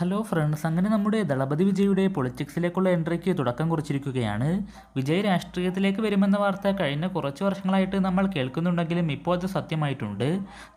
Hello friends, അങ്ങനെ നമ്മുടെ ദളപതി വിജയുടെ പൊളിറ്റിക്സിലേക്കുള്ള എൻട്രിക്ക് തുടക്കം കുറിച്ചിരിക്കുകയാണ്. വിജയ് രാഷ്ട്രീയത്തിലേക്ക് വരുമെന്ന വാർത്ത കഴിഞ്ഞ കുറച്ച് വർഷങ്ങളായിട്ട് നമ്മൾ കേൾക്കുന്നുണ്ടെങ്കിലും ഇപ്പോൾ അത് സത്യമായിട്ടുണ്ട്.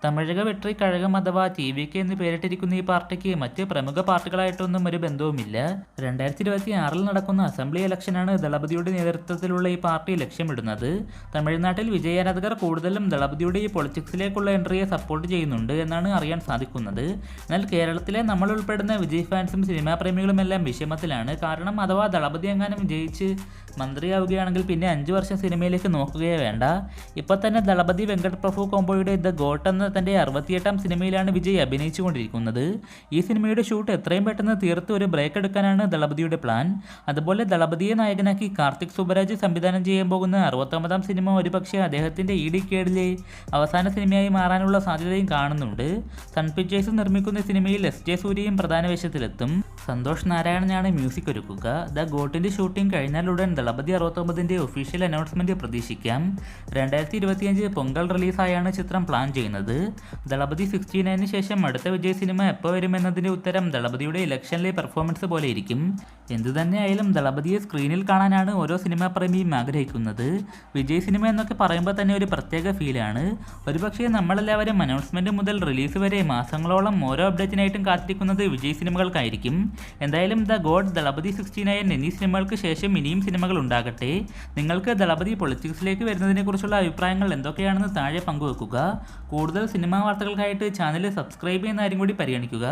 തമിഴക വെട്രി കഴകം അഥവാ TVK എന്ന് പേരിട്ടിരിക്കുന്ന ഈ പാർട്ടിക്ക് മറ്റ് പ്രമുഖ പാർട്ടികളായിട്ടൊന്നും ഒരു ബന്ധവുമില്ല. 2026 നടക്കുന്ന അസംബ്ലി ഇലക്ഷനാണ് ദളപതിയുടെ നേതൃത്വത്തിലുള്ള ഈ പാർട്ടി ലക്ഷ്യമിടുന്നത്. തമിഴ്നാട്ടിൽ വിജയ് ആരാധകർ കൂടുതലും ദളപതിയുടെ ഈ പൊളിറ്റിക്സിലേക്കുള്ള എൻട്രിയെ സപ്പോർട്ട് ചെയ്യുന്നുണ്ട് എന്നാണ് അറിയാൻ സാധിക്കുന്നത്. എന്നാൽ കേരളത്തിലെ നമ്മൾ ഉൾപ്പെടുന്ന വിജയ് ഫാൻസും സിനിമാ പ്രേമികളുമെല്ലാം വിഷമത്തിലാണ്. കാരണം അഥവാ ദളപതി എങ്ങാനും വിജയിച്ച് മന്ത്രിയാവുകയാണെങ്കിൽ പിന്നെ 5 വർഷം സിനിമയിലേക്ക് നോക്കുകയേ വേണ്ട. ഇപ്പോൾ തന്നെ ദളപതി വെങ്കട് പ്രഭു കോംബോയുടെ ദ ഗോട്ട് എന്ന തൻ്റെ 68ാം സിനിമയിലാണ് വിജയ് അഭിനയിച്ചുകൊണ്ടിരിക്കുന്നത്. ഈ സിനിമയുടെ ഷൂട്ട് എത്രയും പെട്ടെന്ന് തീർത്ത് ഒരു ബ്രേക്ക് എടുക്കാനാണ് ദളപതിയുടെ പ്ലാൻ. അതുപോലെ ദളപതിയെ നായകനാക്കി കാർത്തിക് സുബരാജ് സംവിധാനം ചെയ്യാൻ പോകുന്ന 69ാം സിനിമ ഒരുപക്ഷെ അദ്ദേഹത്തിൻ്റെ ഈ ഡിക്കേഡിലെ അവസാന സിനിമയായി മാറാനുള്ള സാധ്യതയും കാണുന്നുണ്ട്. സൺ പിക്ചേഴ്സ് നിർമ്മിക്കുന്ന സിനിമയിൽ SJ സൂര്യയും പ്രധാന വേഷത്തിലെത്തും. സന്തോഷ് നാരായണനാണ് മ്യൂസിക് ഒരുക്കുക. ദ ഗോട്ടിൻ്റെ ഷൂട്ടിംഗ് കഴിഞ്ഞാലുടൻ ദളപതി 69ൻ്റെ ഒഫീഷ്യൽ അനൗൺസ്മെൻറ്റ് പ്രതീക്ഷിക്കാം. 2025 പൊങ്കൽ റിലീസായാണ് ചിത്രം പ്ലാൻ ചെയ്യുന്നത്. ദളപതി 69ന് ശേഷം അടുത്ത വിജയ് സിനിമ എപ്പോൾ വരുമെന്നതിൻ്റെ ഉത്തരം ദളപതിയുടെ ഇലക്ഷനിലെ പെർഫോമൻസ് പോലെ ഇരിക്കും. എന്തുതന്നെയായാലും ദളപതിയെ സ്ക്രീനിൽ കാണാനാണ് ഓരോ സിനിമാ പ്രേമിയും ആഗ്രഹിക്കുന്നത്. വിജയ് സിനിമ എന്നൊക്കെ പറയുമ്പോൾ തന്നെ ഒരു പ്രത്യേക ഫീലാണ്. ഒരുപക്ഷെ നമ്മളെല്ലാവരും അനൗൺസ്മെൻറ്റ് മുതൽ റിലീസ് വരെ മാസങ്ങളോളം ഓരോ അപ്ഡേറ്റിനായിട്ടും കാത്തിരിക്കുന്നത് വിജയ് സിനിമകൾക്കായിരിക്കും. എന്തായാലും ദ ഗോഡ്, ദളപതി 69 എന്നീ സിനിമകൾക്ക് ശേഷം ഇനിയും സിനിമകൾ ഉണ്ടാകട്ടെ. നിങ്ങൾക്ക് ദളപതി പൊളിറ്റിക്സിലേക്ക് വരുന്നതിനെക്കുറിച്ചുള്ള അഭിപ്രായങ്ങൾ എന്തൊക്കെയാണെന്ന് താഴെ പങ്കുവെക്കുക. കൂടുതൽ സിനിമാ വാർത്തകൾക്കായിട്ട് ചാനൽ സബ്സ്ക്രൈബ് ചെയ്യുന്ന കാര്യം കൂടി പരിഗണിക്കുക.